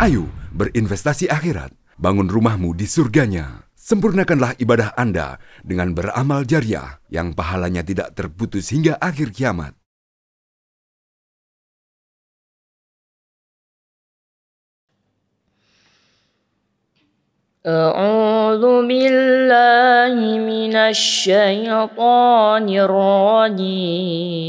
Ayo berinvestasi akhirat, bangun rumahmu di surganya. Sempurnakanlah ibadah Anda dengan beramal jariah yang pahalanya tidak terputus hingga akhir kiamat. أعوذ بالله من الشيطان الرجيم.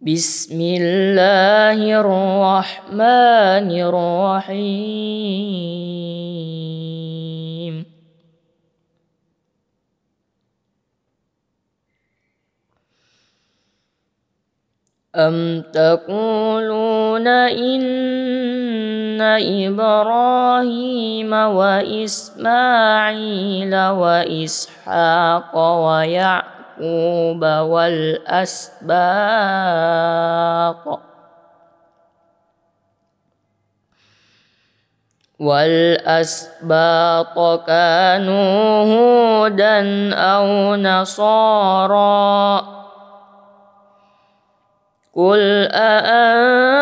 بسم الله الرحمن الرحيم. أم تقولون إن إبراهيم وإسماعيل وإسحاق ويعقوب والأسباط كانوا هودا أو نصارى قل أأنتم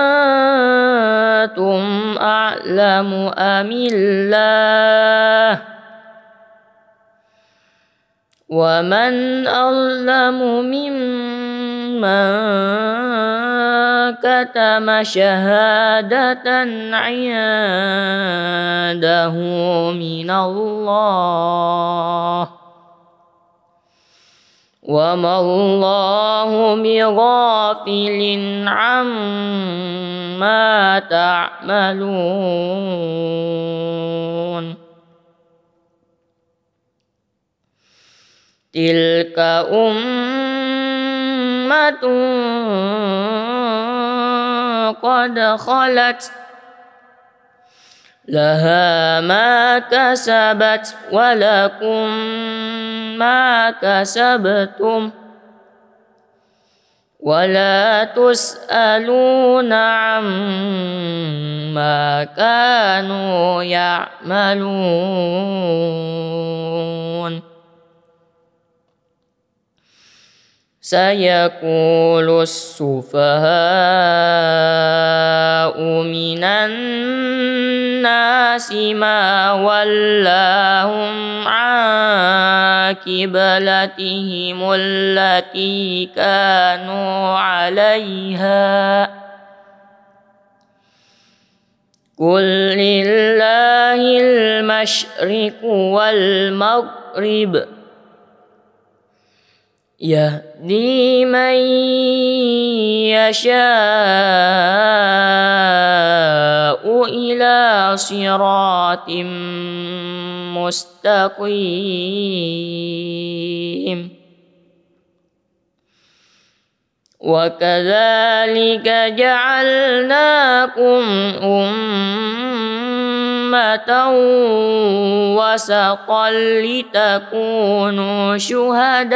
أعلم أم الله ومن أظلم ممن كتم شهادة عنده من الله وما الله بغافل عما تعملون تلك أمة قد خلت لها ما كسبت ولكم ما كسبتم ولا تسألون عما كانوا يعملون سيقول السفهاء من الناس ما ولاهم عن قبلتهم التي كانوا عليها قل لله المشرق والمغرب يهدي من يشاء إلى صراط مستقيم وكذلك جعلناكم أمة وسطا لتكونوا شهداء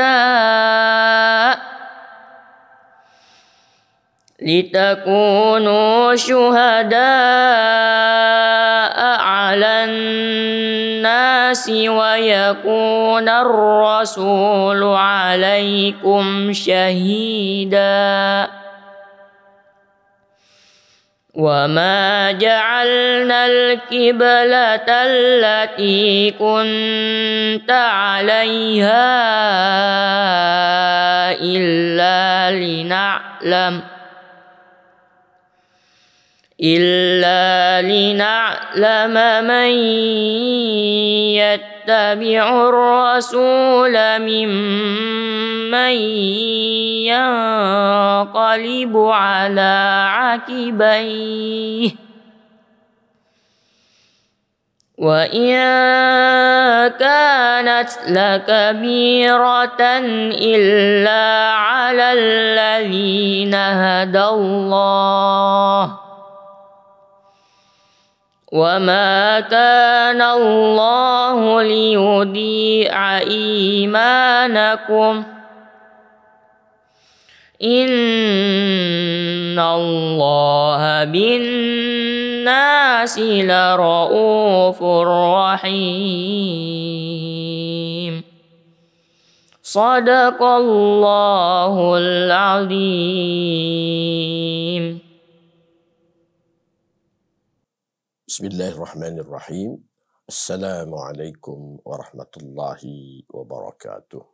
على الناس ويكون الرسول عليكم شهيدا وما جعلنا القبلة التي كنت عليها إلا لنعلم من يتبع الرسول ممن ينقلب على عقبيه وإن كانت لكبيرة إلا على الذين هدى الله وما كان الله ليضيع إيمانكم إن الله بالناس لرؤوف رحيم Sadaqallahul azim. Bismillahirrahmanirrahim. Assalamualaikum warahmatullahi wabarakatuh.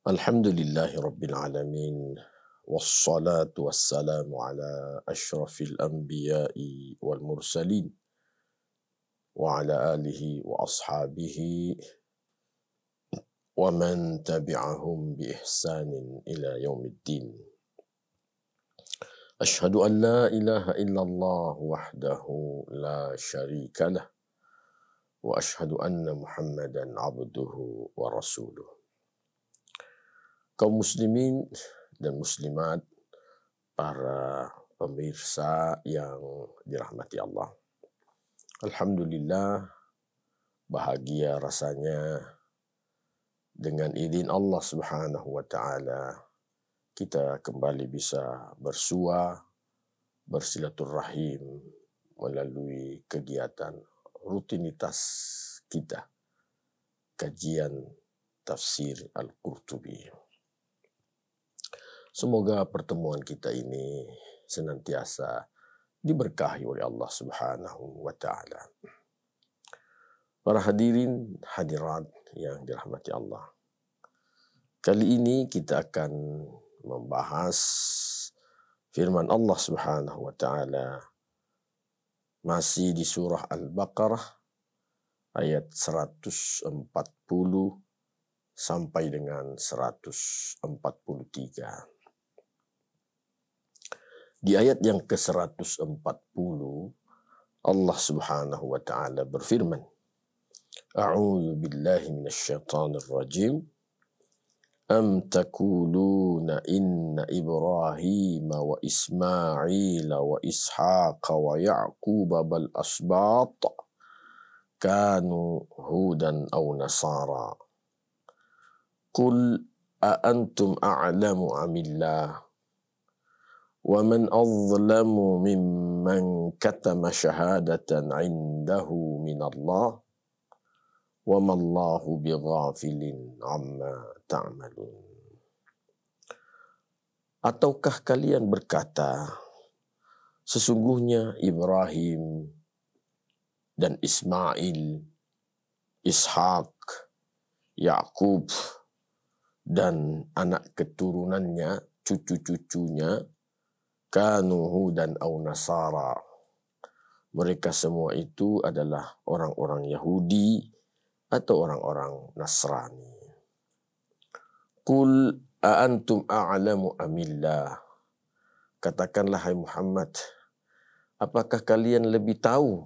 Alhamdulillahi rabbil alamin. Wassalatu wassalamu ala ashrafil anbiya'i wal mursalin. Wa ala alihi wa ashabihi wa man tabi'ahum bi ihsanin ila yaumiddin. Ashhadu an la ilaha illallah wahdahu la syarika lah wa ashhadu anna Muhammadan abduhu wa rasuluh. Kaum muslimin dan muslimat, para pemirsa yang dirahmati Allah. Alhamdulillah, bahagia rasanya dengan izin Allah Subhanahu wa taala kita kembali bisa bersua, bersilaturahim melalui kegiatan rutinitas kita, kajian tafsir Al-Qurtubi. Semoga pertemuan kita ini senantiasa diberkahi oleh Allah Subhanahu wa taala. Para hadirin hadirat yang dirahmati Allah. Kali ini kita akan membahas firman Allah Subhanahu wa taala masih di surah Al-Baqarah ayat 140 sampai dengan 143. Di ayat yang ke-140 Allah Subhanahu wa taala berfirman, A'udzu billahi minasyaitonir rajim. Am taquluna inna Ibrahim wa Ismail wa Ishaq wa Ya'qub bal asbat kanu hudan aw nasara. Qul a antum a'lamu amillah wa man azlamu mimman katama syahadatan 'indahu min Allah wa mallahu bighafilin amma ta'malun. Ataukah kalian berkata, sesungguhnya Ibrahim dan Ismail, Ishak, Ya'qub dan anak keturunannya, cucu-cucunya, kanu hudan aw nasara. Mereka semua itu adalah orang-orang Yahudi atau orang-orang Nasrani. Qul a antum a'lamu amillah. Katakanlah hai Muhammad, apakah kalian lebih tahu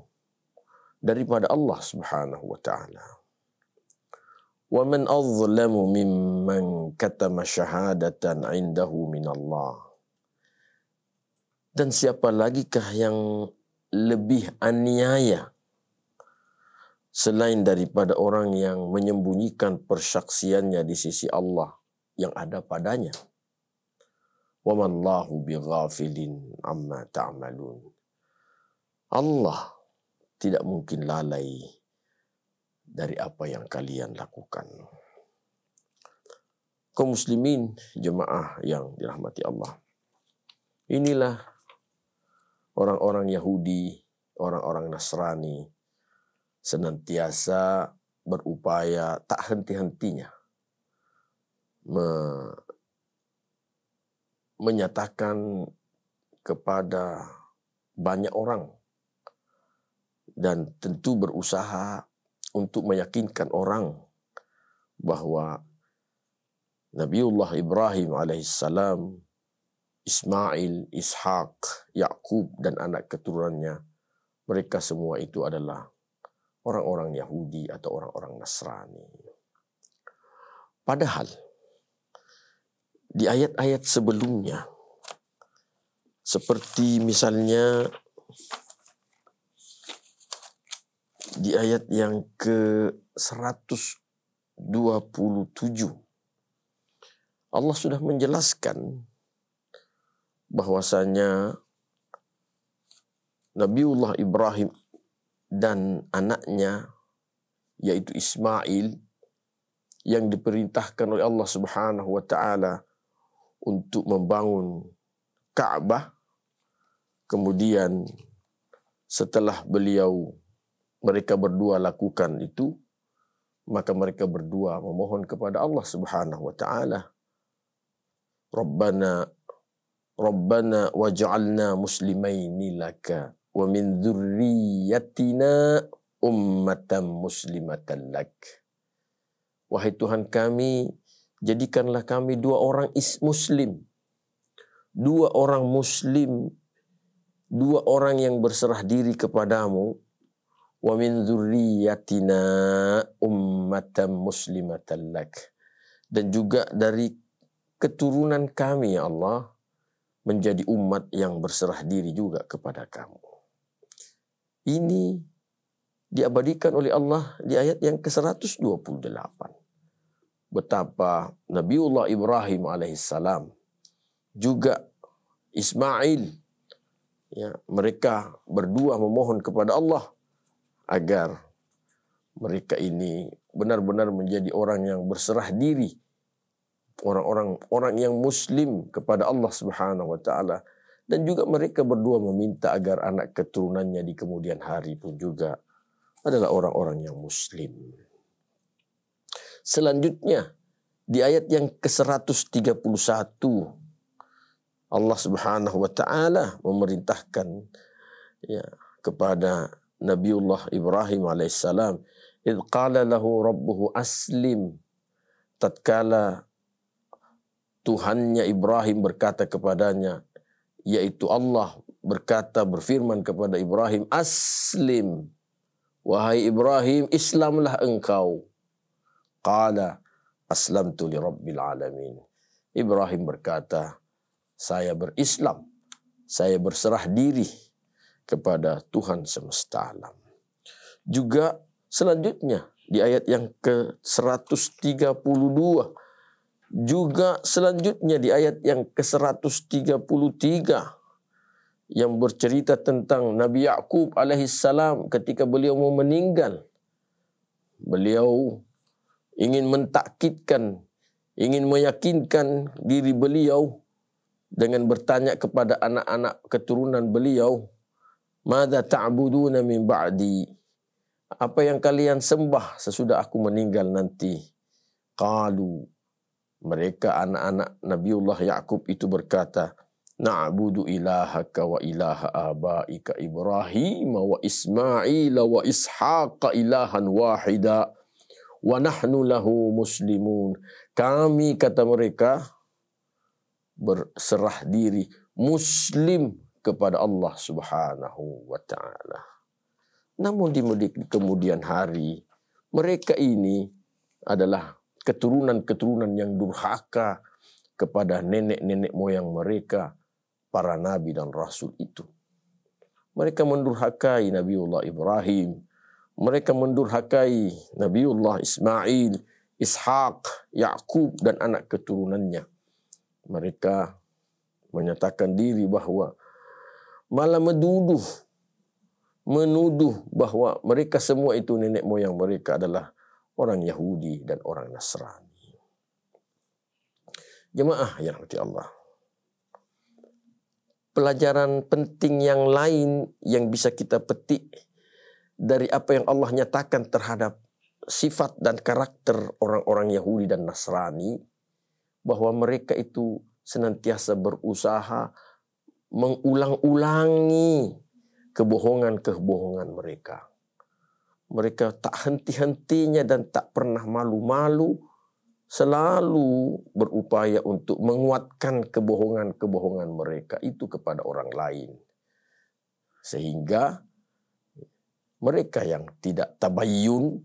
daripada Allah Subhanahu wa taala? Wa man azlamu mimman katama syahadatan 'indahu min Allah. Dan siapa lagikah yang lebih aniaya selain daripada orang yang menyembunyikan persaksiannya di sisi Allah yang ada padanya. Wa mallahu bighafilin amma ta'malun. Allah tidak mungkin lalai dari apa yang kalian lakukan. Kaum muslimin, jemaah yang dirahmati Allah. Inilah orang-orang Yahudi, orang-orang Nasrani senantiasa berupaya tak henti-hentinya menyatakan kepada banyak orang dan tentu berusaha untuk meyakinkan orang bahwa Nabiullah Ibrahim alaihissalam, Ismail, Ishak, Ya'qub dan anak keturunannya, mereka semua itu adalah orang-orang Yahudi atau orang-orang Nasrani. Padahal di ayat-ayat sebelumnya, seperti misalnya di ayat yang ke-127, Allah sudah menjelaskan bahwasanya Nabiullah Ibrahim dan anaknya yaitu Ismail yang diperintahkan oleh Allah Subhanahu wa taala untuk membangun Ka'bah. Kemudian setelah mereka berdua lakukan itu, maka mereka berdua memohon kepada Allah Subhanahu wa taala, Rabbana waj'alna muslimaini laka wa min dzurriyyatina ummatan muslimatan lak. Wahai Tuhan kami, jadikanlah kami dua orang muslim. Dua orang yang berserah diri kepadamu. Wa min dzurriyyatina ummatan muslimatan lak. Dan juga dari keturunan kami ya Allah, menjadi umat yang berserah diri juga kepada kamu. Ini diabadikan oleh Allah di ayat yang ke-128. Betapa Nabiullah Ibrahim alaihissalam, juga Ismail, ya, mereka berdua memohon kepada Allah agar mereka ini benar-benar menjadi orang yang berserah diri, orang yang muslim kepada Allah Subhanahu wa taala, dan juga mereka berdua meminta agar anak keturunannya di kemudian hari pun juga adalah orang-orang yang muslim. Selanjutnya di ayat yang ke-131 Allah Subhanahu wa taala memerintahkan ya kepada Nabiullah Ibrahim alaihissalam, idz qala lahu rabbuhu aslim, tatkala Tuhannya Ibrahim berkata kepadanya, yaitu Allah berfirman kepada Ibrahim, aslim, wahai Ibrahim, Islamlah engkau. Qala aslamtu li rabbil alamin. Ibrahim berkata, saya berislam, saya berserah diri kepada Tuhan semesta alam. Juga selanjutnya di ayat yang ke-132, juga selanjutnya di ayat yang ke-133 yang bercerita tentang Nabi Ya'qub alaihissalam ketika beliau mau meninggal. Beliau ingin mentakkidkan, ingin meyakinkan diri beliau dengan bertanya kepada anak-anak keturunan beliau, "Madza ta'buduna min ba'di?" Apa yang kalian sembah sesudah aku meninggal nanti? Qalu, mereka anak-anak Nabiullah Ya'qub itu berkata, na'budu ilahaka wa ilaha abaika Ibrahim wa Ismail wa Ishaq ilahan wahida wa nahnu lahu muslimun. Kami, kata mereka, berserah diri muslim kepada Allah Subhanahu wa ta'ala. Namun di kemudian hari, mereka ini adalah keturunan-keturunan yang durhaka kepada nenek-nenek moyang mereka, para nabi dan rasul itu. Mereka mendurhakai Nabiullah Ibrahim, mereka mendurhakai Nabiullah Ismail, Ishaq, Ya'qub dan anak keturunannya. Mereka menyatakan diri bahwa malah menuduh bahwa mereka semua itu nenek moyang mereka adalah orang Yahudi dan orang Nasrani. Jemaah yang dirahmati Allah. Pelajaran penting yang lain yang bisa kita petik dari apa yang Allah nyatakan terhadap sifat dan karakter orang-orang Yahudi dan Nasrani, bahwa mereka itu senantiasa berusaha mengulang-ulangi kebohongan-kebohongan mereka. Mereka tak henti-hentinya dan tak pernah malu-malu, selalu berupaya untuk menguatkan kebohongan-kebohongan mereka itu kepada orang lain. Sehingga mereka yang tidak tabayyun,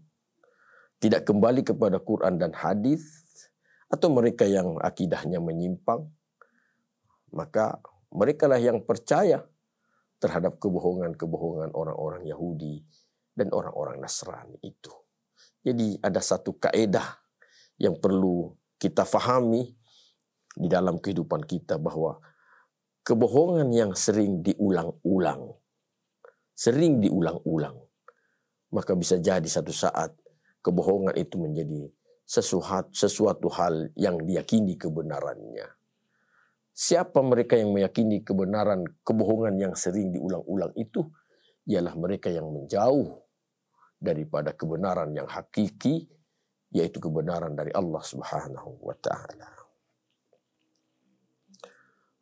tidak kembali kepada Quran dan hadis, atau mereka yang akidahnya menyimpang, maka merekalah yang percaya terhadap kebohongan-kebohongan orang-orang Yahudi dan orang-orang Nasrani itu. Jadi ada satu kaedah yang perlu kita fahami di dalam kehidupan kita, bahwa kebohongan yang sering diulang-ulang, maka bisa jadi satu saat kebohongan itu menjadi sesuatu hal yang diyakini kebenarannya. Siapa mereka yang meyakini kebenaran kebohongan yang sering diulang-ulang itu? Ialah mereka yang menjauh daripada kebenaran yang hakiki, yaitu kebenaran dari Allah Subhanahu wa Ta'ala.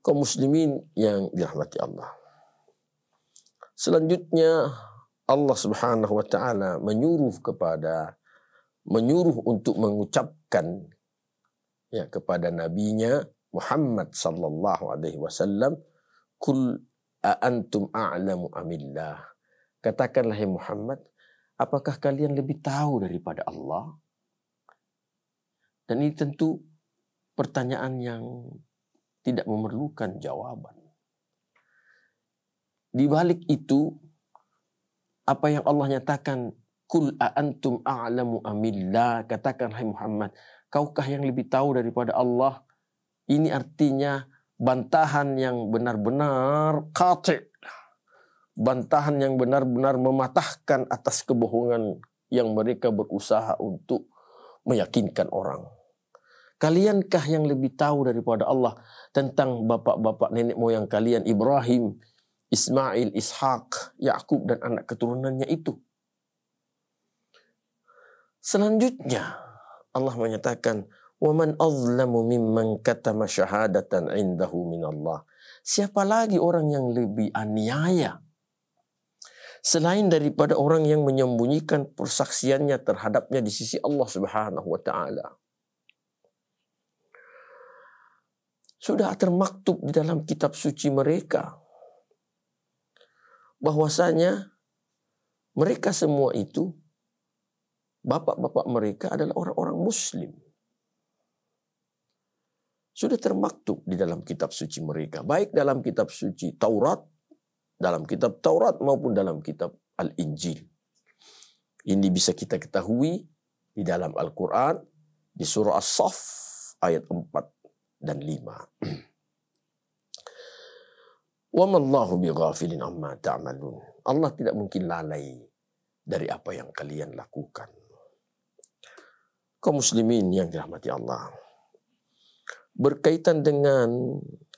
Kaum muslimin yang dirahmati Allah. Selanjutnya Allah Subhanahu wa Ta'ala menyuruh untuk mengucapkan kepada nabinya Muhammad sallallahu alaihi wasallam, "Qul a antum a'lamu amillah." Katakanlah hai Muhammad, apakah kalian lebih tahu daripada Allah? Dan ini tentu pertanyaan yang tidak memerlukan jawaban. Di balik itu, apa yang Allah nyatakan, "Qul a antum a'lamu amillah." Katakan hai Muhammad, kaukah yang lebih tahu daripada Allah? Ini artinya bantahan yang benar-benar qati', bantahan yang benar-benar mematahkan atas kebohongan yang mereka berusaha untuk meyakinkan orang. Kaliankah yang lebih tahu daripada Allah tentang bapak-bapak nenek moyang kalian, Ibrahim, Ismail, Ishak, Yakub dan anak keturunannya itu? Selanjutnya Allah menyatakan, "Waman azlamu mimman katama syahadatan indahu minallah." Siapa lagi orang yang lebih aniaya selain daripada orang yang menyembunyikan persaksiannya terhadapnya di sisi Allah Subhanahu wa Ta'ala? Sudah termaktub di dalam kitab suci mereka bahwasanya mereka semua itu, bapak-bapak mereka adalah orang-orang muslim. Sudah termaktub di dalam kitab suci mereka, baik dalam kitab suci Taurat, dalam kitab Taurat maupun dalam kitab Al-Injil. Ini bisa kita ketahui di dalam Al-Quran, di surah As-Saff ayat 4 dan 5. "Wa mallahu bighafilin amma ta'malun." Allah tidak mungkin lalai dari apa yang kalian lakukan. Kaum muslimin yang dirahmati Allah, berkaitan dengan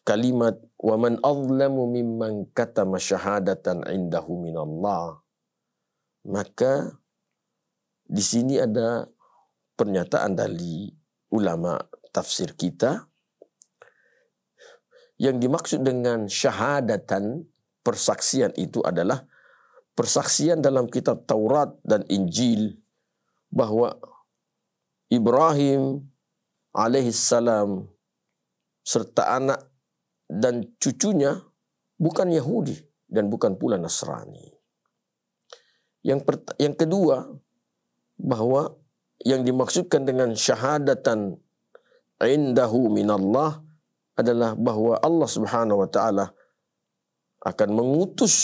kalimat "wa man azlamu mimman katama syahadatan indahu minallah", maka di sini ada pernyataan dari ulama tafsir kita. Yang dimaksud dengan syahadatan, persaksian itu adalah persaksian dalam kitab Taurat dan Injil bahwa Ibrahim alaihissalam serta anak dan cucunya bukan Yahudi dan bukan pula Nasrani. Yang kedua, bahwa yang dimaksudkan dengan syahadatan indahu minallah adalah bahwa Allah Subhanahu wa Ta'ala akan mengutus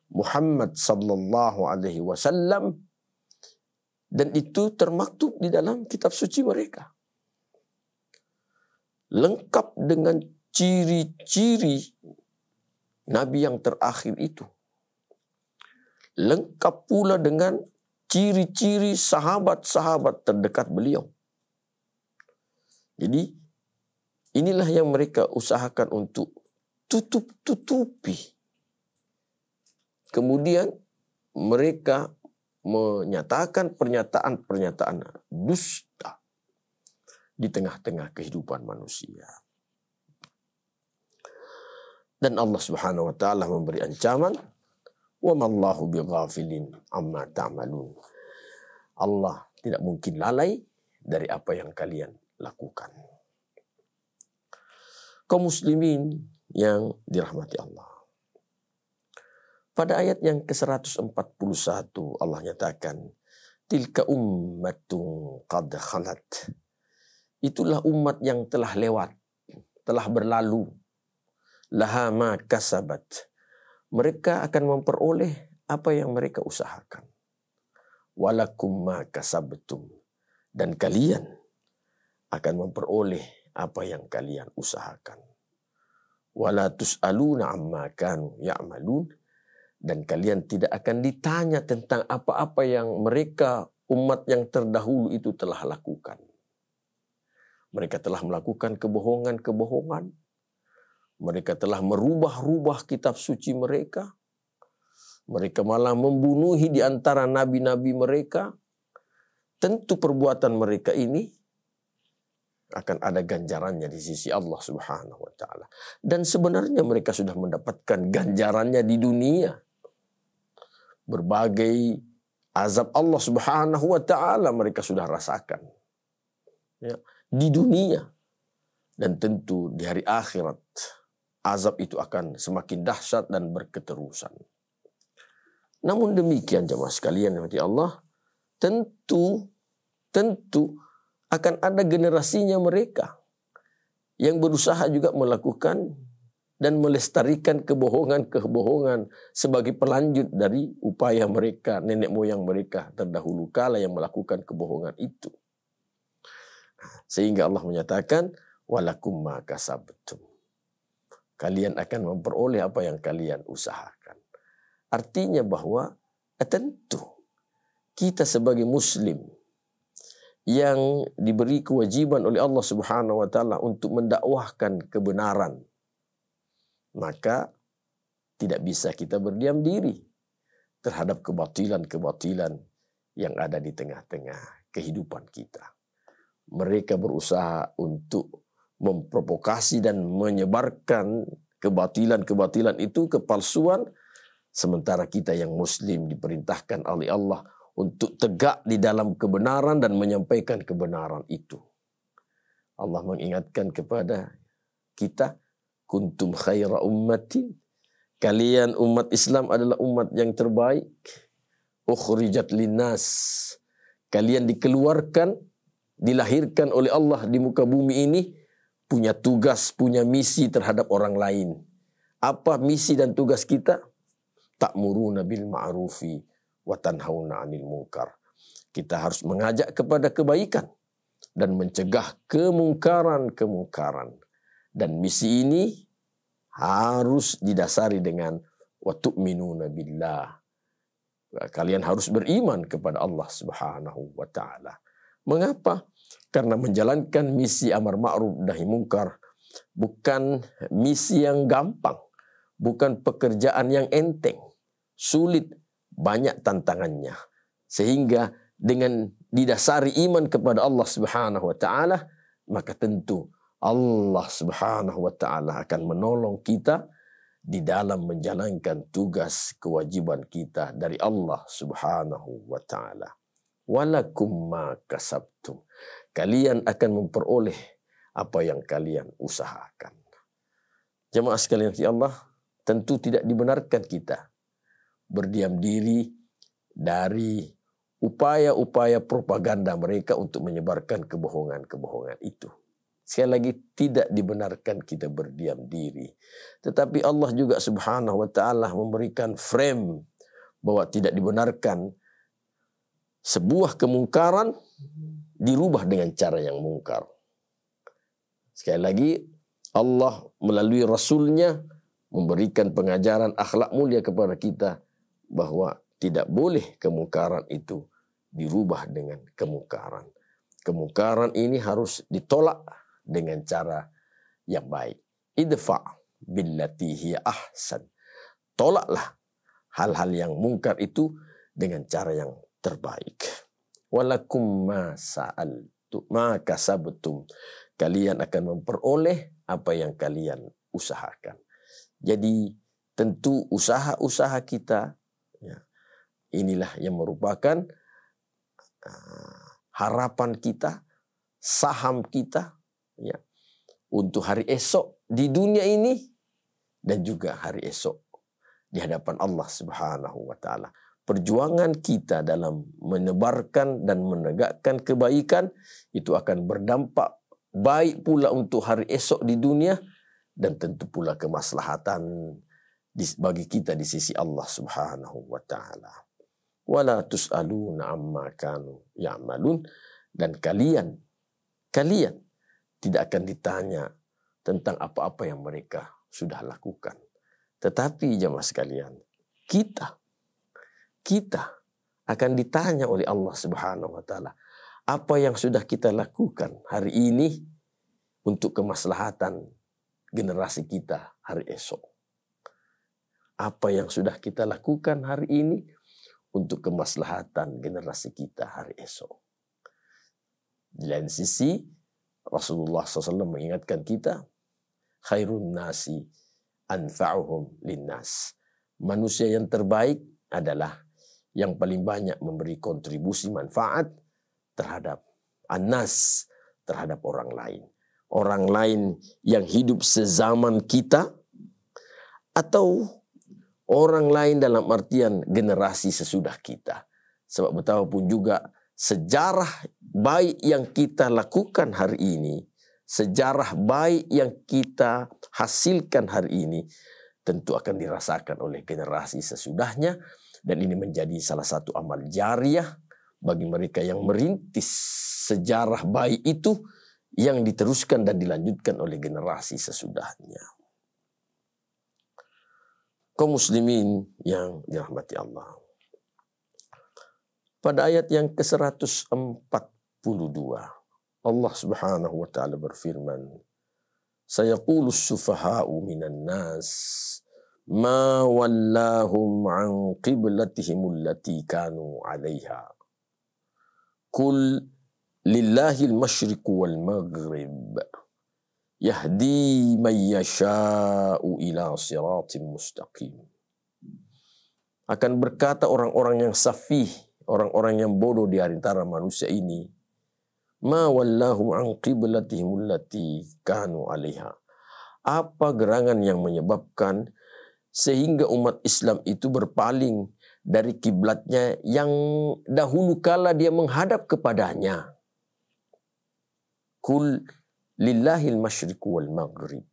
Muhammad sallallahu alaihi wasallam, dan itu termaktub di dalam kitab suci mereka. Lengkap dengan ciri-ciri Nabi yang terakhir itu. Lengkap pula dengan ciri-ciri sahabat-sahabat terdekat beliau. Jadi inilah yang mereka usahakan untuk tutup-tutupi. Kemudian mereka menyatakan pernyataan-pernyataan dusta di tengah-tengah kehidupan manusia. Dan Allah Subhanahu wa Ta'ala memberi ancaman, "Wa mallahu bighafilin amma ta'malun." Allah tidak mungkin lalai dari apa yang kalian lakukan. Kaum muslimin yang dirahmati Allah, pada ayat yang ke-141 Allah nyatakan, "Tilka ummatun qad khalat." Itulah umat yang telah lewat, telah berlalu. Laha ma kasabat. Mereka akan memperoleh apa yang mereka usahakan. Walakum ma kasabtum. Dan kalian akan memperoleh apa yang kalian usahakan. Wala tus'aluna amma kanu ya'malun. Dan kalian tidak akan ditanya tentang apa-apa yang mereka umat yang terdahulu itu telah lakukan. Mereka telah melakukan kebohongan-kebohongan. Mereka telah merubah-rubah kitab suci mereka. Mereka malah membunuhi di antara nabi-nabi mereka. Tentu perbuatan mereka ini akan ada ganjarannya di sisi Allah Subhanahu wa taala. Dan sebenarnya mereka sudah mendapatkan ganjarannya di dunia. Berbagai azab Allah Subhanahu wa taala mereka sudah rasakan. Ya, di dunia. Dan tentu di hari akhirat azab itu akan semakin dahsyat dan berketerusan. Namun demikian jemaah sekalian yang dirahmati Allah, tentu akan ada generasinya mereka yang berusaha juga melakukan dan melestarikan kebohongan-kebohongan sebagai pelanjut dari upaya mereka, nenek moyang mereka terdahulu kala yang melakukan kebohongan itu. Sehingga Allah menyatakan, walakum ma kasabtum. Kalian akan memperoleh apa yang kalian usahakan. Artinya bahwa tentu kita sebagai muslim yang diberi kewajiban oleh Allah Subhanahu wa taala untuk mendakwahkan kebenaran, maka tidak bisa kita berdiam diri terhadap kebatilan-kebatilan yang ada di tengah-tengah kehidupan kita. Mereka berusaha untuk memprovokasi dan menyebarkan kebatilan-kebatilan itu, kepalsuan, sementara kita yang muslim diperintahkan oleh Allah untuk tegak di dalam kebenaran dan menyampaikan kebenaran itu. Allah mengingatkan kepada kita, kuntum khaira ummatin, kalian umat Islam adalah umat yang terbaik. Ukhrijat linnas, kalian dikeluarkan, dilahirkan oleh Allah di muka bumi ini, punya tugas, punya misi terhadap orang lain. Apa misi dan tugas kita? Ta'muruna bil ma'rufi wa tanhauna 'anil munkar. Kita harus mengajak kepada kebaikan dan mencegah kemungkaran-kemungkaran. Dan misi ini harus didasari dengan wa tu'minuna billah. Kalian harus beriman kepada Allah Subhanahu wa taala. Mengapa? Karena menjalankan misi amar ma'ruf nahi munkar bukan misi yang gampang, bukan pekerjaan yang enteng, sulit, banyak tantangannya. Sehingga dengan didasari iman kepada Allah Subhanahu wa taala, maka tentu Allah Subhanahu wa taala akan menolong kita di dalam menjalankan tugas kewajiban kita dari Allah Subhanahu wa taala. Walakum ma kasabtum. Kalian akan memperoleh apa yang kalian usahakan. Jemaah sekalian di Allah, tentu tidak dibenarkan kita berdiam diri dari upaya-upaya propaganda mereka untuk menyebarkan kebohongan-kebohongan itu. Sekali lagi, tidak dibenarkan kita berdiam diri. Tetapi Allah juga Subhanahu wa taala memberikan frame bahwa tidak dibenarkan sebuah kemungkaran dirubah dengan cara yang mungkar. Sekali lagi, Allah melalui Rasulnya memberikan pengajaran akhlak mulia kepada kita bahwa tidak boleh kemungkaran itu dirubah dengan kemungkaran. Kemungkaran ini harus ditolak dengan cara yang baik. Idfa' billati hiya ahsan. Tolaklah hal-hal yang mungkar itu dengan cara yang terbaik. Walakum ma sa'altu ma kasabtum. Kalian akan memperoleh apa yang kalian usahakan. Jadi tentu usaha-usaha kita, ya, inilah yang merupakan harapan kita, saham kita, ya, untuk hari esok di dunia ini dan juga hari esok di hadapan Allah Subhanahu wa taala. Perjuangan kita dalam menebarkan dan menegakkan kebaikan itu akan berdampak baik pula untuk hari esok di dunia dan tentu pula kemaslahatan bagi kita di sisi Allah Subhanahu wa taala. Wala tus'aluna amma kanu ya'malun, dan kalian tidak akan ditanya tentang apa-apa yang mereka sudah lakukan. Tetapi jemaah sekalian, kita akan ditanya oleh Allah Subhanahu wa taala, apa yang sudah kita lakukan hari ini untuk kemaslahatan generasi kita hari esok? Apa yang sudah kita lakukan hari ini untuk kemaslahatan generasi kita hari esok? Di lain sisi, Rasulullah SAW mengingatkan kita, khairun nasi anfa'uhum linnas. Manusia yang terbaik adalah yang paling banyak memberi kontribusi manfaat terhadap annas, terhadap orang lain. Orang lain yang hidup sezaman kita atau orang lain dalam artian generasi sesudah kita. Sebab betapapun juga sejarah baik yang kita lakukan hari ini, sejarah baik yang kita hasilkan hari ini tentu akan dirasakan oleh generasi sesudahnya, dan ini menjadi salah satu amal jariah bagi mereka yang merintis sejarah baik itu yang diteruskan dan dilanjutkan oleh generasi sesudahnya. Kaum muslimin yang dirahmati Allah. Pada ayat yang ke-142, Allah Subhanahu wa taala berfirman, "Sayaqulu as-sufaha'u minan nas ma wallahum an qiblatihim allati kanu 'alaiha. Qul lillahi al-masyriqu wal maghrib. Yahdi man yasha'u ila siratim mustaqim." Akan berkata orang-orang yang safih, orang-orang yang bodoh di antara manusia ini, ma wallahum an qiblatihim allati kanu 'alaiha. Apa gerangan yang menyebabkan sehingga umat Islam itu berpaling dari kiblatnya yang dahulu kala dia menghadap kepadanya? Qul lillahil masyriqu wal maghrib.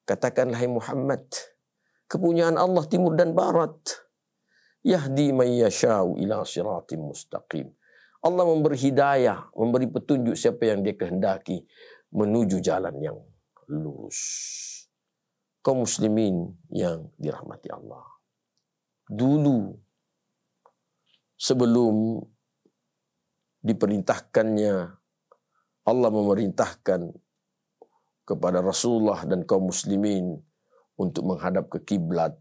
Katakanlah hai Muhammad, kepunyaan Allah timur dan barat. Yahdi man yasha'u ila siratim mustaqim. Allah memberi hidayah, memberi petunjuk siapa yang dia kehendaki menuju jalan yang lurus. Kaum muslimin yang dirahmati Allah. Dulu sebelum diperintahkannya, Allah memerintahkan kepada Rasulullah dan kaum muslimin untuk menghadap ke kiblat.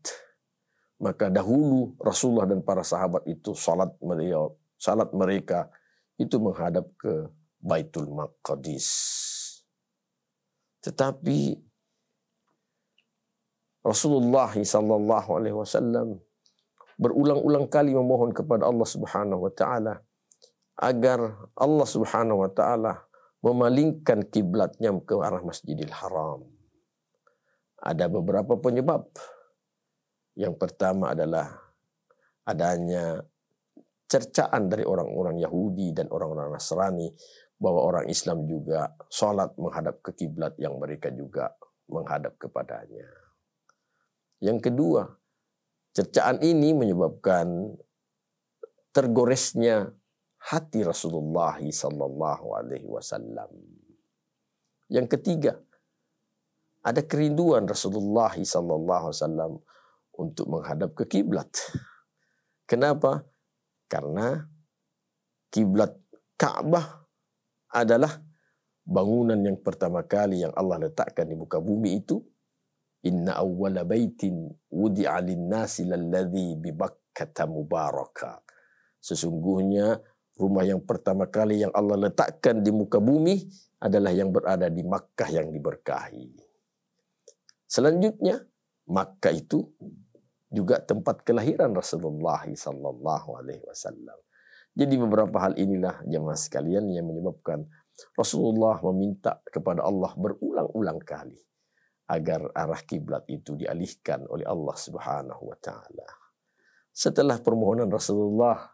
Maka dahulu Rasulullah dan para sahabat itu salat mereka itu menghadap ke Baitul Maqdis. Tetapi Rasulullah SAW berulang-ulang kali memohon kepada Allah Subhanahu wa taala agar Allah Subhanahu wa taala memalingkan kiblatnya ke arah Masjidil Haram. Ada beberapa penyebab. Yang pertama adalah adanya cercaan dari orang-orang Yahudi dan orang-orang Nasrani bahwa orang Islam juga salat menghadap ke kiblat yang mereka juga menghadap kepadanya. Yang kedua, cercaan ini menyebabkan tergoresnya hati Rasulullah SAW. Yang ketiga, ada kerinduan Rasulullah SAW untuk menghadap ke kiblat. Kenapa? Karena kiblat Ka'bah adalah bangunan yang pertama kali yang Allah letakkan di muka bumi itu. Inna awwala baitin wudi'a lin-nasi lalladzi bi Bakkah mubaraka. Sesungguhnya rumah yang pertama kali yang Allah letakkan di muka bumi adalah yang berada di Makkah yang diberkahi. Selanjutnya, Makkah itu juga tempat kelahiran Rasulullah SAW. Jadi beberapa hal inilah jemaah sekalian yang menyebabkan Rasulullah meminta kepada Allah berulang-ulang kali agar arah kiblat itu dialihkan oleh Allah Subhanahu wa taala. Setelah permohonan Rasulullah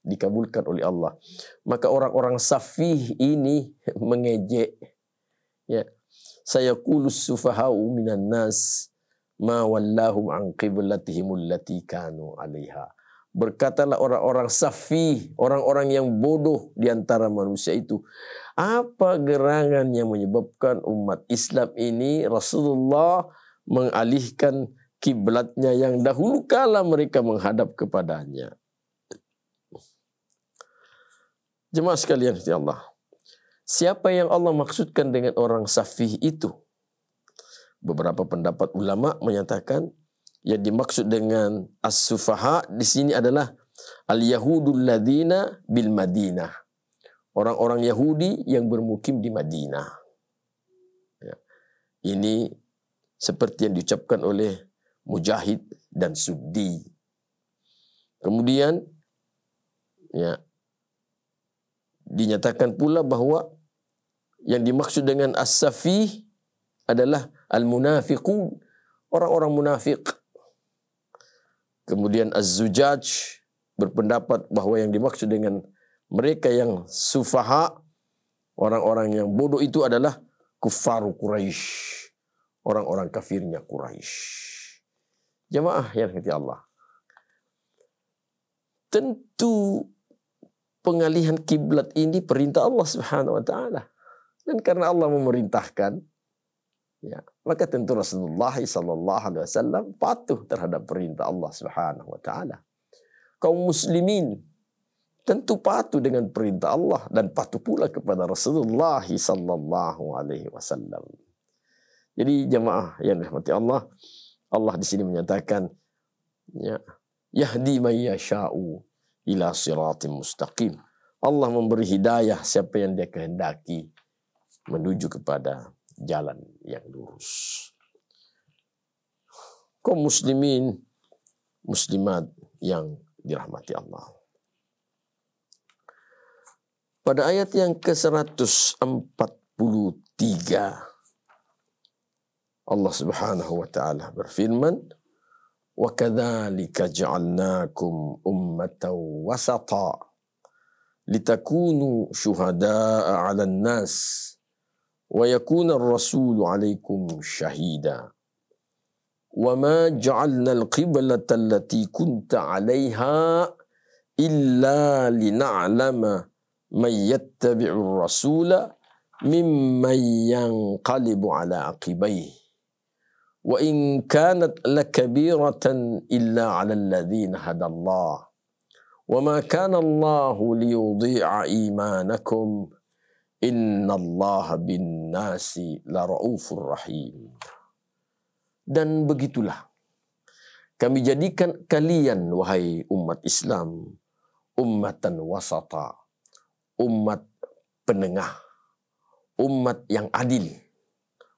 dikabulkan oleh Allah, maka orang-orang safih ini mengejek. Ya, sayaqulus sufaha'u minan nas ma wallahum an qiblatihim allati kanu 'alaiha. Berkatalah orang-orang safih, orang-orang yang bodoh di antara manusia itu, apa gerangan yang menyebabkan umat Islam ini Rasulullah mengalihkan kiblatnya yang dahulu kala mereka menghadap kepadanya? Jemaah sekalian ya Allah, siapa yang Allah maksudkan dengan orang safih itu? Beberapa pendapat ulama menyatakan yang dimaksud dengan as-sufaha di sini adalah al-yahudul ladzina bil Madinah. Orang-orang Yahudi yang bermukim di Madinah. Ya. Ini seperti yang diucapkan oleh Mujahid dan Suddi. Kemudian ya, dinyatakan pula bahwa yang dimaksud dengan as-safih adalah al-munafiqun, orang-orang munafik. Kemudian az-zujaj berpendapat bahwa yang dimaksud dengan mereka yang sufaha, orang-orang yang bodoh itu adalah kuffaru Quraisy, orang-orang kafirnya Quraisy. Jemaah yang dirahmati Allah, tentu pengalihan kiblat ini perintah Allah Subhanahu wa taala. Dan karena Allah memerintahkan, ya, maka tentu Rasulullah sallallahu alaihi wasallam patuh terhadap perintah Allah Subhanahu wa taala. Kaum muslimin tentu patuh dengan perintah Allah dan patuh pula kepada Rasulullah sallallahu alaihi wasallam. Jadi jemaah yang dirahmati Allah, Allah di sini menyatakan, ya, yahdi man yasha'u ila siratim mustaqim. Allah memberi hidayah siapa yang Dia kehendaki menuju kepada jalan yang lurus. Kaum muslimin, muslimat yang dirahmati Allah. Pada ayat yang ke-143 Allah Subhanahu wa taala berfirman, "Wa kadzalika ja'alnakum ummatan wasata litakunu syuhada'a 'alan nas wa yakuna ar-rasulu 'alaikum syahida. Wa ma ja'alna al-qiblata allati kunta 'alaiha illa lina'lama man yattabi'u ar-rasula mimman yanqalibu 'ala 'aqibaihi. Wa in kanat lakabiratan illa 'ala alladhina hadallah. Wa ma kana Allahu liyudhi'a imanakum. Innallaha bin nasi la raufur rahim." Dan begitulah kami jadikan kalian wahai umat Islam ummatan wasata, umat penengah, umat yang adil,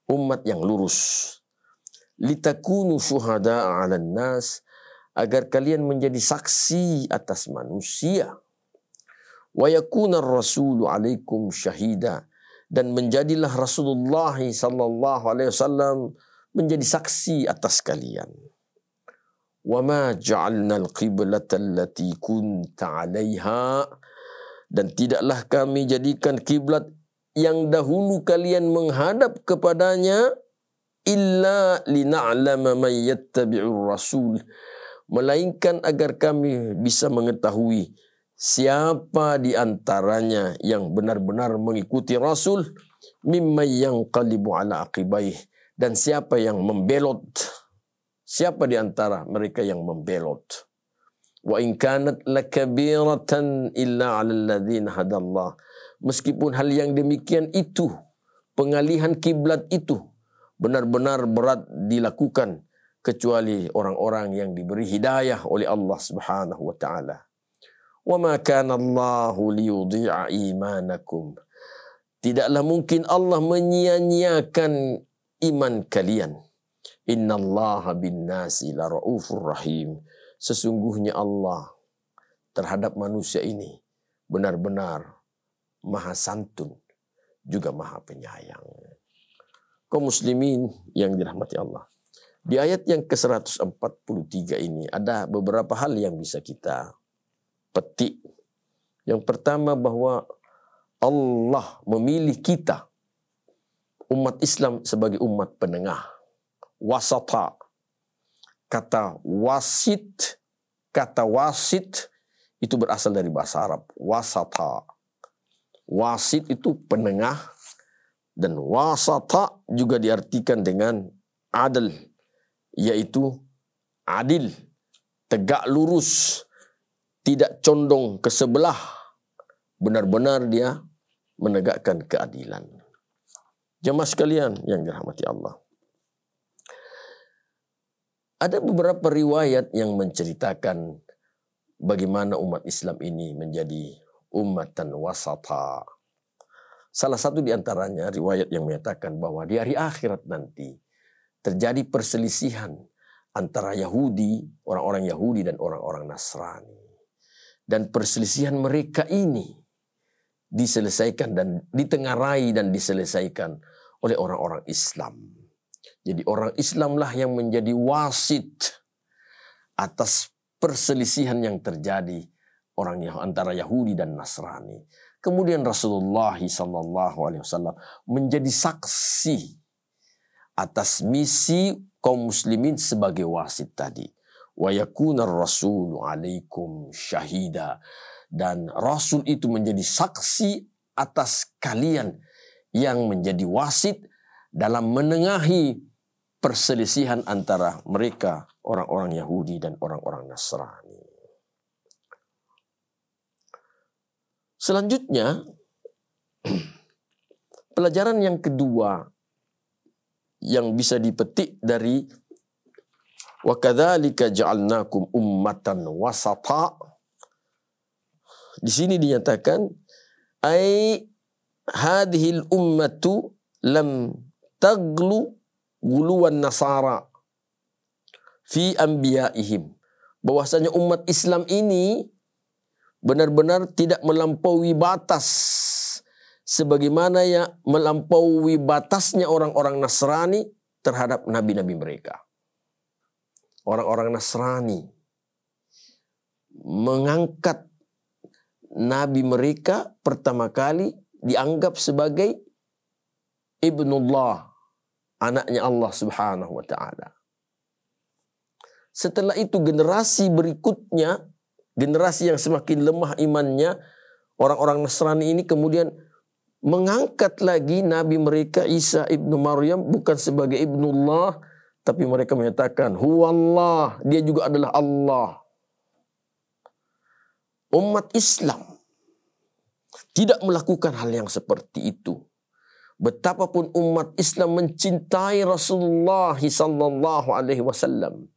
umat yang lurus. Litakunu syuhada'a 'alan nas, agar kalian menjadi saksi atas manusia. Wa yakuna ar-rasulu 'alaikum syahida, dan menjadilah Rasulullah sallallahu alaihi wasallam menjadi saksi atas kalian. Wa ma ja'alna al-qiblata allati kunta 'alaiha, dan tidaklah kami jadikan kiblat yang dahulu kalian menghadap kepadanya illa lina'lama man yattabi'ur rasul, melainkan agar kami bisa mengetahui siapa di antaranya yang benar-benar mengikuti Rasul, mimman yanqalibu 'ala aqibaih, dan siapa yang membelot, siapa di antara mereka yang membelot. Wa in kanat lakabiratan illa 'ala alladhina hadallah, meskipun hal yang demikian itu, pengalihan kiblat itu benar-benar berat dilakukan kecuali orang-orang yang diberi hidayah oleh Allah Subhanahu wa taala. Wa ma kana Allahu liyudhi'a imanakum, tidaklah mungkin Allah menyia-nyiakan iman kalian. Innallaha bin nasi la raufur rahim, sesungguhnya Allah terhadap manusia ini benar-benar maha santun juga maha penyayang. Kaum muslimin yang dirahmati Allah, di ayat yang ke-143 ini ada beberapa hal yang bisa kita petik. Yang pertama, bahwa Allah memilih kita umat Islam sebagai umat penengah, wasata. Kata wasit itu berasal dari bahasa Arab, wasata. Wasit itu penengah, dan wasata juga diartikan dengan adil, yaitu adil, tegak lurus, tidak condong ke sebelah, benar-benar dia menegakkan keadilan. Jemaah sekalian yang dirahmati Allah. Ada beberapa riwayat yang menceritakan bagaimana umat Islam ini menjadi ummatan wasata. Salah satu di antaranya riwayat yang menyatakan bahwa di hari akhirat nanti terjadi perselisihan antara Yahudi, orang-orang Yahudi dan orang-orang Nasrani. Dan perselisihan mereka ini diselesaikan dan ditengarai dan diselesaikan oleh orang-orang Islam. Jadi orang Islamlah yang menjadi wasit atas perselisihan yang terjadi antara Yahudi dan Nasrani. Kemudian Rasulullah SAW menjadi saksi atas misi kaum muslimin sebagai wasit tadi. Wa yakuna ar-rasulu alaikum syahida. Dan Rasul itu menjadi saksi atas kalian yang menjadi wasit dalam menengahi perselisihan antara mereka, orang-orang Yahudi dan orang-orang Nasrani. Selanjutnya, pelajaran yang kedua yang bisa dipetik dari wa kadzalika ja'alnakum ummatan wasata. Di sini dinyatakan ai hadhil ummatu lam taglu guluwan nasara fi anbiya'ihim. Bahwasanya umat Islam ini benar-benar tidak melampaui batas sebagaimana yang melampaui batasnya orang-orang Nasrani terhadap nabi-nabi mereka. Orang-orang Nasrani mengangkat nabi mereka pertama kali dianggap sebagai ibnullah, anaknya Allah Subhanahu wa taala. Setelah itu generasi berikutnya, generasi yang semakin lemah imannya, orang-orang Nasrani ini kemudian mengangkat lagi nabi mereka Isa ibnu Maryam bukan sebagai ibnullah, tapi mereka menyatakan huwallah, dia juga adalah Allah. Umat Islam tidak melakukan hal yang seperti itu. Betapapun umat Islam mencintai Rasulullah sallallahu alaihi wasallam,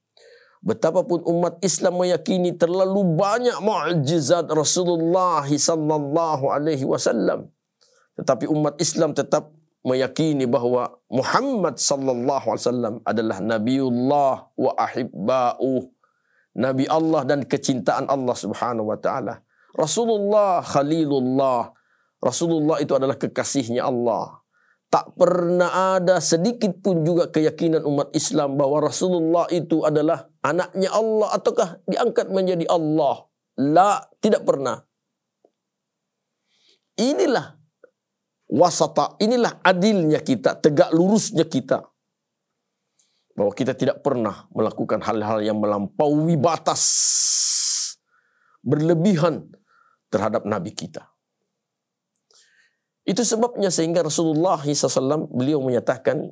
betapapun umat Islam meyakini terlalu banyak mukjizat Rasulullah sallallahu alaihi wasallam, tetapi umat Islam tetap meyakini bahwa Muhammad sallallahu alaihi wasallam adalah nabiullah wa ahibba'uh, nabi Allah dan kecintaan Allah Subhanahu wa taala. Rasulullah khalilullah, Rasulullah itu adalah kekasihnya Allah. Tak pernah ada sedikit pun juga keyakinan umat Islam bahwa Rasulullah itu adalah anaknya Allah ataukah diangkat menjadi Allah. La, tidak pernah. Inilah wasata, inilah adilnya kita, tegak lurusnya kita. Bahwa kita tidak pernah melakukan hal-hal yang melampaui batas, berlebihan terhadap Nabi kita. Itu sebabnya sehingga Rasulullah SAW beliau menyatakan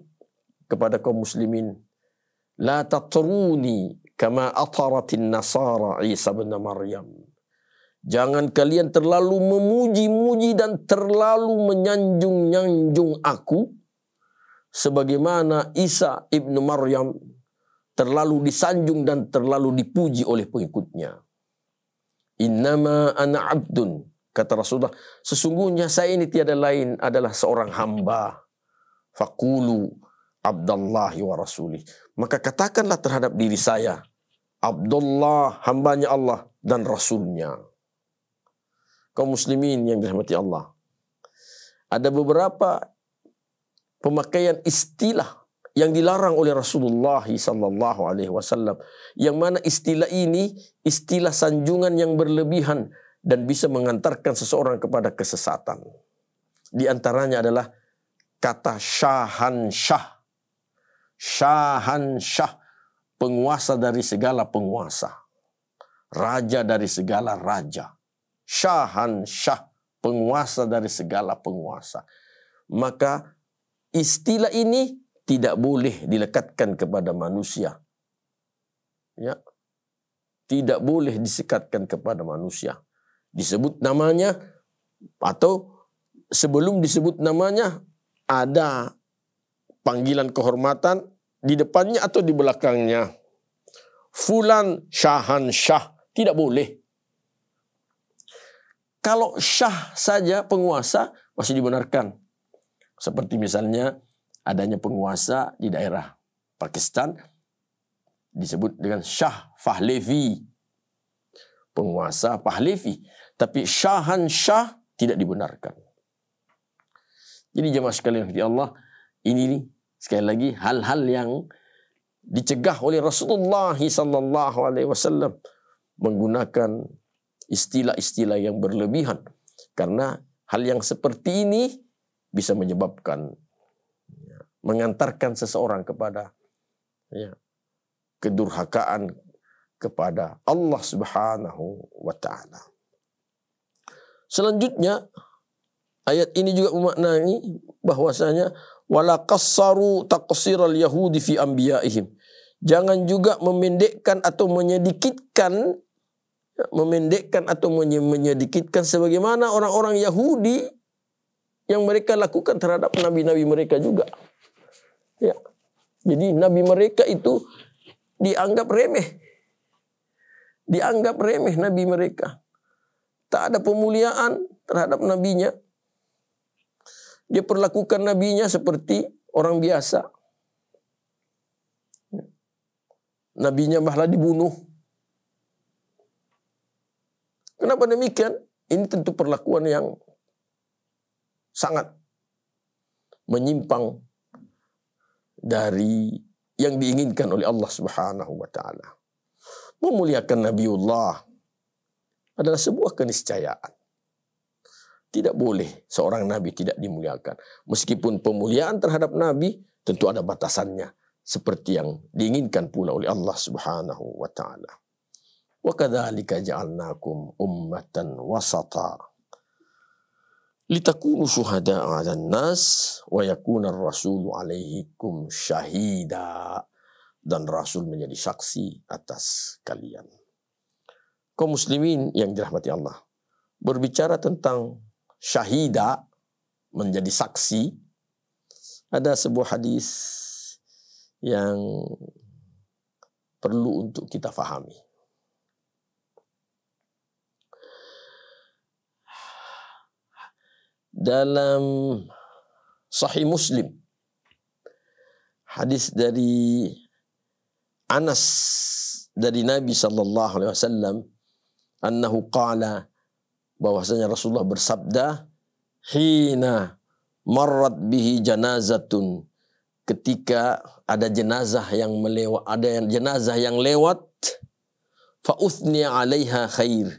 kepada kaum muslimin, la tatruni kama ataratin nasara Isa bin Maryam. Jangan kalian terlalu memuji-muji dan terlalu menyanjung-nyanjung aku sebagaimana Isa ibnu Maryam terlalu disanjung dan terlalu dipuji oleh pengikutnya. Innama ana abdun, kata Rasulullah, sesungguhnya saya ini tiada lain adalah seorang hamba. Faqulu abdallahi wa rasulih. Maka katakanlah terhadap diri saya, Abdullah, hambanya Allah dan Rasulnya. Kaum muslimin yang dirahmati Allah, ada beberapa pemakaian istilah yang dilarang oleh Rasulullah sallallahu alaihi wasallam, yang mana istilah ini istilah sanjungan yang berlebihan dan bisa mengantarkan seseorang kepada kesesatan. Di antaranya adalah kata syahansyah. Syahansyah, penguasa dari segala penguasa, raja dari segala raja. Syahansyah, penguasa dari segala penguasa. Maka istilah ini tidak boleh dilekatkan kepada manusia. Ya. Tidak boleh disekatkan kepada manusia. Disebut namanya Atau sebelum disebut namanya ada panggilan kehormatan di depannya atau di belakangnya. Fulan syahan syah, tidak boleh. Kalau syah saja penguasa masih dibenarkan. Seperti misalnya adanya penguasa di daerah Pakistan disebut dengan Shah Pahlavi. Penguasa Pahlavi. Tapi syahan syah tidak dibenarkan. Jadi jemaah sekalian di Allah, ini sekali lagi hal-hal yang dicegah oleh Rasulullah SAW menggunakan istilah-istilah yang berlebihan. Karena hal yang seperti ini bisa menyebabkan mengantarkan seseorang kepada kedurhakaan kepada Allah Subhanahu wa taala. Selanjutnya ayat ini juga memaknai bahwasanya wala qassaru taqsiral yahudi fi anbiya'ihim. Jangan juga memendekkan atau menyedikitkan sebagaimana orang-orang Yahudi yang mereka lakukan terhadap nabi-nabi mereka juga. Ya. Jadi nabi mereka itu dianggap remeh. Dianggap remeh nabi mereka. Tak ada pemuliaan terhadap nabinya. Dia perlakukan nabinya seperti orang biasa. Nabinya malah dibunuh. Kenapa demikian? Ini tentu perlakuan yang sangat menyimpang dari yang diinginkan oleh Allah Subhanahu wa taala. Memuliakan Nabiullah adalah sebuah keniscayaan. Tidak boleh seorang nabi tidak dimuliakan. Meskipun pemuliaan terhadap nabi tentu ada batasannya. Seperti yang diinginkan pula oleh Allah Subhanahu wa ta'ala. Wa kadzalika ja'alnakum ummatan wasata litakunu syuhada'a 'alan nas wa yakuna ar-rasulu 'alaikum syahida, dan rasul menjadi saksi atas kalian. Kaum muslimin yang dirahmati Allah, berbicara tentang syahida, menjadi saksi, ada sebuah hadis yang perlu untuk kita fahami. Dalam Sahih Muslim, hadis dari Anas dari Nabi sallallahu alaihi wasallam, annahu qala, bahwasanya Rasulullah bersabda, hina marrat bihi janazatun, ketika ada jenazah yang melewat, fa uthniya 'alaiha khair,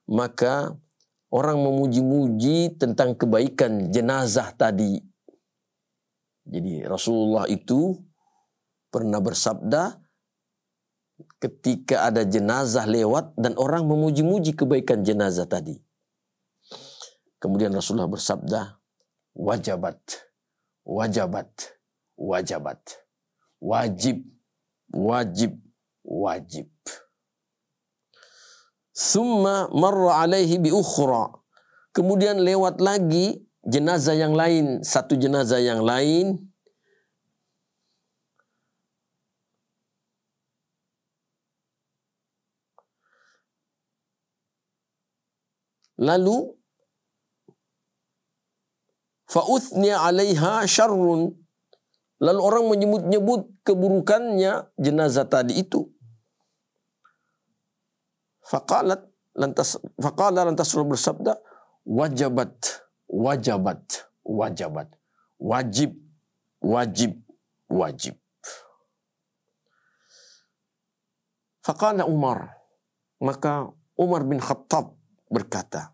maka orang memuji-muji tentang kebaikan jenazah tadi. Jadi Rasulullah itu pernah bersabda ketika ada jenazah lewat dan orang memuji-muji kebaikan jenazah tadi. Kemudian Rasulullah bersabda, wajabat, wajabat, wajabat, wajib, wajib, wajib. Summa marra alaihi bi ukhra, kemudian lewat lagi jenazah yang lain, satu jenazah yang lain. Lalu fa uthniya 'alaiha syarrun, lalu orang menyebut-nyebut keburukannya jenazah tadi itu. Faqala lantas Rasul bersabda, wajabat, wajabat, wajabat, wajib, wajib, wajib. Faqala Umar, maka Umar bin Khattab berkata,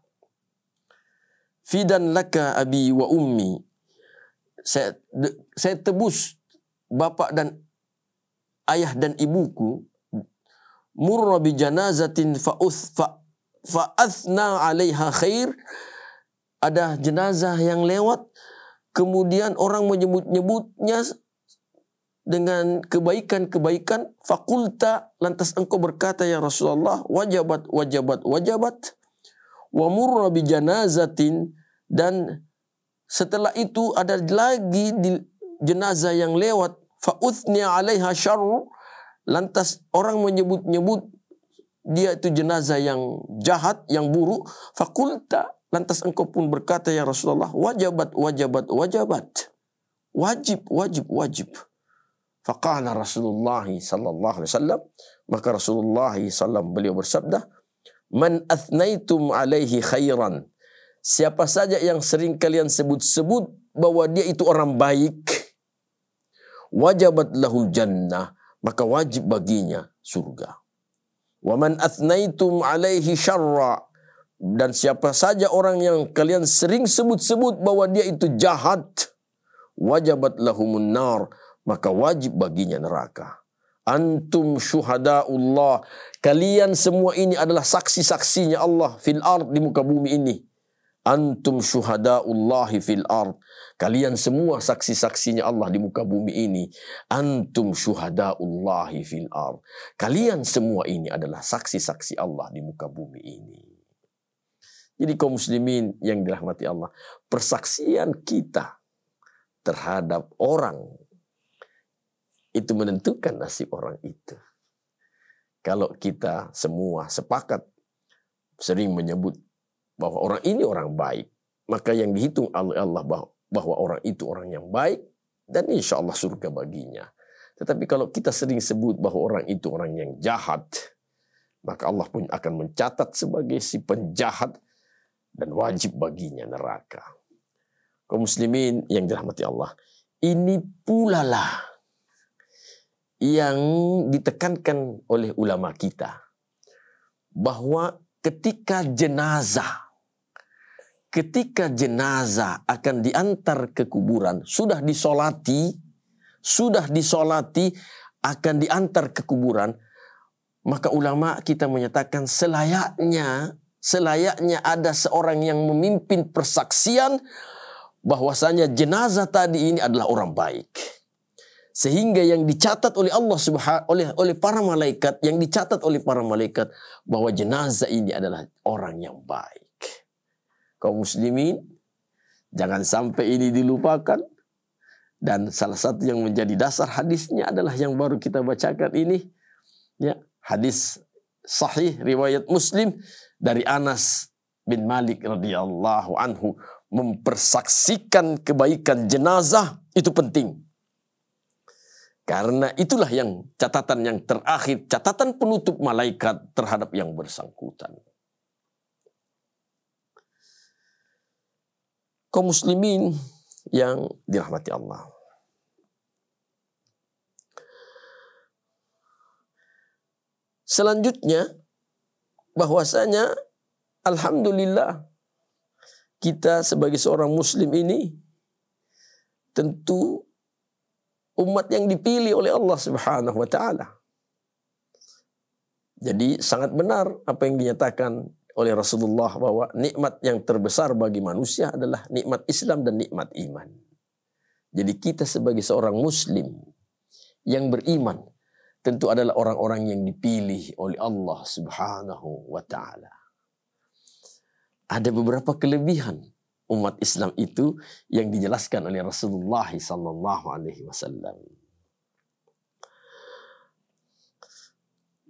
fidan laka abi wa ummi, saya tebus bapak dan ayah dan ibuku. Murra bi janazatin fa'athna 'alaiha khair, ada jenazah yang lewat kemudian orang menyebut-nyebutnya dengan kebaikan-kebaikan. Fakulta, lantas engkau berkata ya Rasulullah, wajabat, wajabat, wajabat, wa murra bi janazatin, dan setelah itu ada lagi di jenazah yang lewat, fa uthni 'alaiha syarr, lantas orang menyebut-nyebut dia itu jenazah yang jahat, yang buruk. Fakulta, lantas engkau pun berkata, ya Rasulullah, wajabat, wajabat, wajabat. Wajib, wajib, wajib. Faqala Rasulullah sallallahu alaihi wasallam, maka Rasulullah sallallahu beliau bersabda, man athnaitum alaihi khairan, siapa saja yang sering kalian sebut-sebut bahwa dia itu orang baik, wajabat lahul jannah, maka wajib baginya surga. Wa man athnaitum alaihi syarra, dan siapa saja orang yang kalian sering sebut-sebut bahwa dia itu jahat, wajabat lahumun nar, maka wajib baginya neraka. Antum syuhadaullah, kalian semua ini adalah saksi-saksinya Allah fil ard, di muka bumi ini. Antum syuhadaullahi fil ard, kalian semua saksi-saksinya Allah di muka bumi ini. Antum syuhadaullahi fil ard, kalian semua ini adalah saksi-saksi Allah di muka bumi ini. Jadi kaum muslimin yang dirahmati Allah, persaksian kita terhadap orang itu menentukan nasib orang itu. Kalau kita semua sepakat sering menyebut bahwa orang ini orang baik, maka yang dihitung oleh Allah bahwa orang itu orang yang baik, dan insya Allah surga baginya. Tetapi kalau kita sering sebut bahwa orang itu orang yang jahat, maka Allah pun akan mencatat sebagai si penjahat dan wajib baginya neraka. Kaum muslimin yang dirahmati Allah, ini pula lah yang ditekankan oleh ulama kita, bahwa ketika jenazah akan diantar ke kuburan, sudah disolati, akan diantar ke kuburan, maka ulama kita menyatakan selayaknya ada seorang yang memimpin persaksian bahwasanya jenazah tadi ini adalah orang baik. Sehingga yang dicatat oleh Allah oleh para malaikat, bahwa jenazah ini adalah orang yang baik. Kaum muslimin, jangan sampai ini dilupakan. Dan salah satu yang menjadi dasar hadisnya adalah yang baru kita bacakan ini, ya, hadis sahih riwayat Muslim dari Anas bin Malik radhiyallahu anhu, mempersaksikan kebaikan jenazah itu penting. Karena itulah yang catatan yang terakhir, catatan penutup malaikat terhadap yang bersangkutan. Kaum muslimin yang dirahmati Allah, selanjutnya bahwasanya alhamdulillah kita sebagai seorang muslim ini tentu umat yang dipilih oleh Allah Subhanahu wa taala. Jadi sangat benar apa yang dinyatakan oleh Rasulullah bahwa nikmat yang terbesar bagi manusia adalah nikmat Islam dan nikmat iman. Jadi kita sebagai seorang muslim yang beriman tentu adalah orang-orang yang dipilih oleh Allah Subhanahu wa taala. Ada beberapa kelebihan umat Islam itu yang dijelaskan oleh Rasulullah sallallahu alaihi wasallam.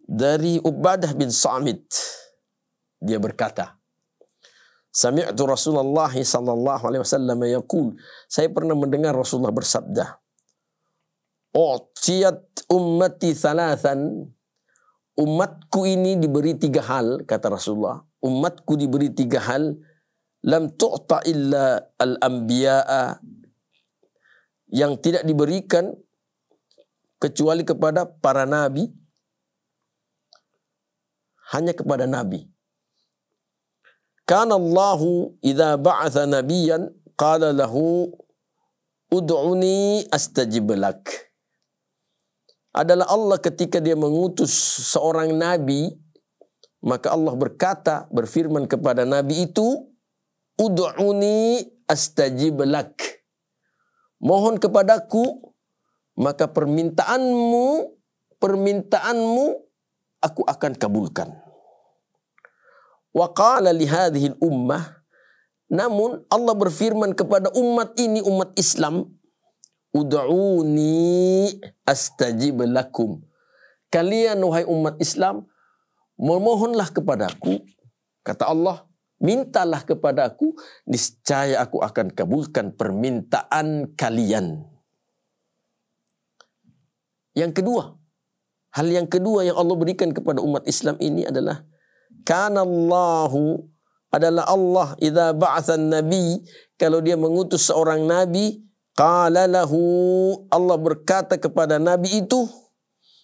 Dari Ubadah bin Samit, dia berkata, sami'tu Rasulullah sallallahu alaihi wasallam yaqul, saya pernah mendengar Rasulullah bersabda, u'tiyat ummati thalathan, umatku ini diberi 3 hal, kata Rasulullah, umatku diberi 3 hal, lam tu'ta illa al-anbiya'a, yang tidak diberikan kecuali kepada para nabi, hanya kepada nabi. Kana Allahu idza ba'atha nabiyyan qala lahu ud'uni astajib lak. Adalah Allah ketika dia mengutus seorang nabi, maka Allah berfirman kepada nabi itu, ud'uni astajib lak. Mohon kepadaku, maka permintaanmu aku akan kabulkan. Wa qala li hadhihi ummah, namun Allah berfirman kepada umat ini, umat Islam, ud'uni astajib lakum. Kalian wahai umat Islam, memohonlah kepadaku, kata Allah, mintalah kepadaku, niscaya aku akan kabulkan permintaan kalian. Yang kedua, hal yang kedua yang Allah berikan kepada umat Islam ini adalah kanallahu, adalah Allah idza ba'athan nabi, kalau dia mengutus seorang nabi, qala lahu, Allah berkata kepada nabi itu,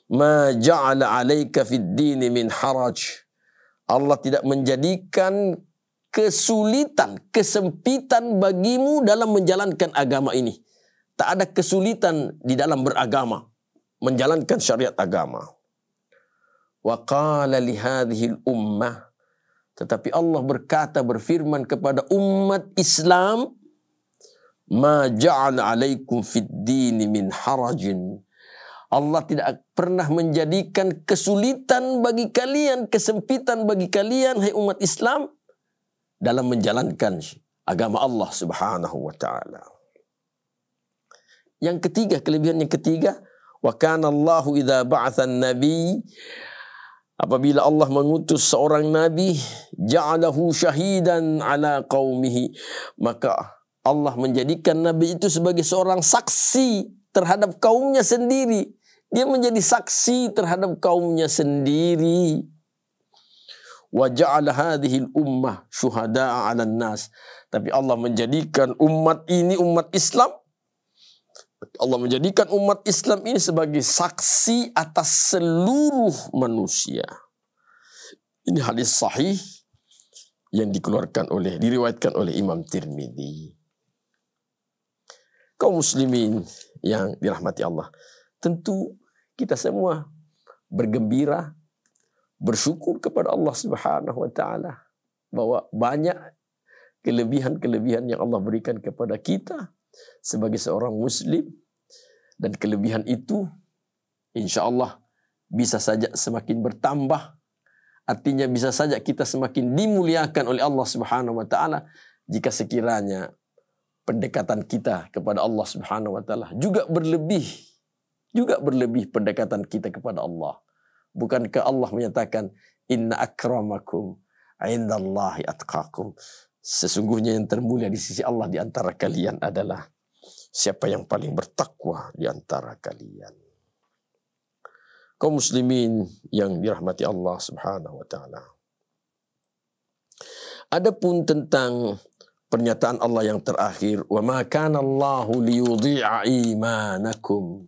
ma ja'ala 'alaika fid dini min haraj. Allah tidak menjadikan kesulitan, kesempitan bagimu dalam menjalankan agama ini. Tak ada kesulitan di dalam beragama, menjalankan syariat agama. Wa qala li hadhihi ummah, tetapi Allah berkata, berfirman kepada umat Islam, ma ja'ala 'alaikum fid dini min harajin. Allah tidak pernah menjadikan kesulitan bagi kalian, kesempitan bagi kalian, hai umat Islam, dalam menjalankan agama Allah Subhanahu wa taala. Yang ketiga, kelebihan yang ketiga, wa kana Allahu idza ba'atha an-nabi, apabila Allah mengutus seorang nabi, ja'alahu syahidan ala qaumihi, maka Allah menjadikan nabi itu sebagai seorang saksi terhadap kaumnya sendiri. Dia menjadi saksi terhadap kaumnya sendiri. Wa ja'ala hadhihi al-ummah syuhada'a 'alan nas. Tapi Allah menjadikan umat ini, umat Islam, Allah menjadikan umat Islam ini sebagai saksi atas seluruh manusia. Ini hadis sahih yang diriwayatkan oleh Imam Tirmidzi. Kaum muslimin yang dirahmati Allah, tentu kita semua bergembira, bersyukur kepada Allah Subhanahu wa taala bahwa banyak kelebihan-kelebihan yang Allah berikan kepada kita sebagai seorang muslim, dan kelebihan itu insya-Allah bisa saja semakin bertambah. Artinya bisa saja kita semakin dimuliakan oleh Allah Subhanahu wa taala jika sekiranya pendekatan kita kepada Allah Subhanahu wa taala juga berlebih pendekatan kita kepada Allah. Bukankah Allah menyatakan, inna akramakum indallahi atqakum, sesungguhnya yang termulia di sisi Allah di antara kalian adalah siapa yang paling bertakwa di antara kalian. Kaum muslimin yang dirahmati Allah Subhanahu wa taala, adapun tentang pernyataan Allah yang terakhir, wa ma kana Allahu liyudhi'a imanakum,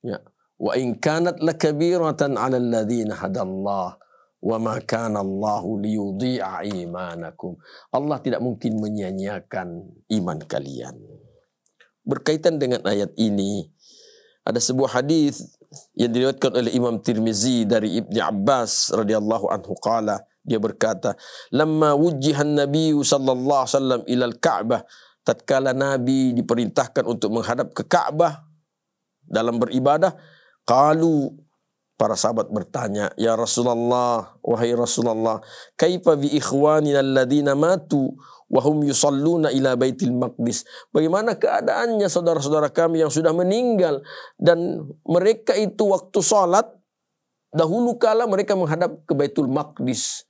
ya, wa in kanat lakabiratan 'alal ladzina hadallah wa ma kana Allahu liyudhi'a imanakum. Allah tidak mungkin menyia-nyiakan iman kalian. Berkaitan dengan ayat ini, ada sebuah hadis yang diriwayatkan oleh Imam Tirmizi dari Ibnu Abbas radhiyallahu anhu qala, dia berkata, lamma wujjihan Nabi sallallahu alaihi wasallam ilal Ka'bah, tatkala Nabi diperintahkan untuk menghadap ke Ka'bah dalam beribadah, qalu, para sahabat bertanya, ya Rasulullah, wahai Rasulullah, kaifa bi ikhwanina alladhina matu wa hum yusalluna ila Baitul Maqdis? Bagaimana keadaannya saudara-saudara kami yang sudah meninggal dan mereka itu waktu salat dahulu kala mereka menghadap ke Baitul Maqdis.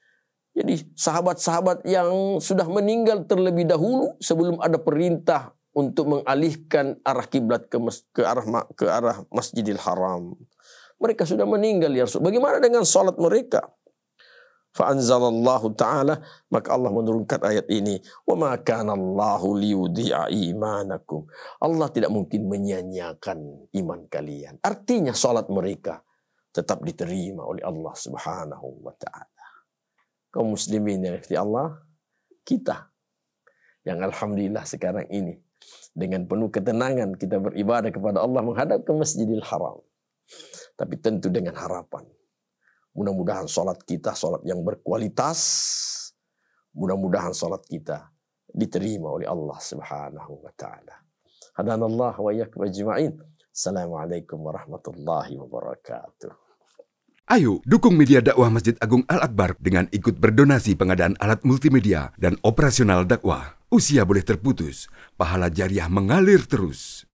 Jadi sahabat-sahabat yang sudah meninggal terlebih dahulu sebelum ada perintah untuk mengalihkan arah kiblat ke arah Masjidil Haram, mereka sudah meninggal ya Rasul. Bagaimana dengan salat mereka? Fa anzalallahu ta'ala, maka Allah menurunkan ayat ini, wa ma kana Allahu liyudhi'a imanakum. Allah tidak mungkin menyia-nyiakan iman kalian. Artinya salat mereka tetap diterima oleh Allah Subhanahu wa taala. Kaum muslimin yang dirahmati Allah, kita yang alhamdulillah sekarang ini dengan penuh ketenangan kita beribadah kepada Allah menghadap ke Masjidil Haram. Tapi tentu dengan harapan, mudah-mudahan salat kita salat yang berkualitas, mudah-mudahan salat kita diterima oleh Allah Subhanahu wa taala. Hadanallah wa iyyakum ajma'in. Assalamualaikum warahmatullahi wabarakatuh. Ayo, dukung media dakwah Masjid Agung Al-Akbar dengan ikut berdonasi pengadaan alat multimedia dan operasional dakwah. Usia boleh terputus, pahala jariah mengalir terus.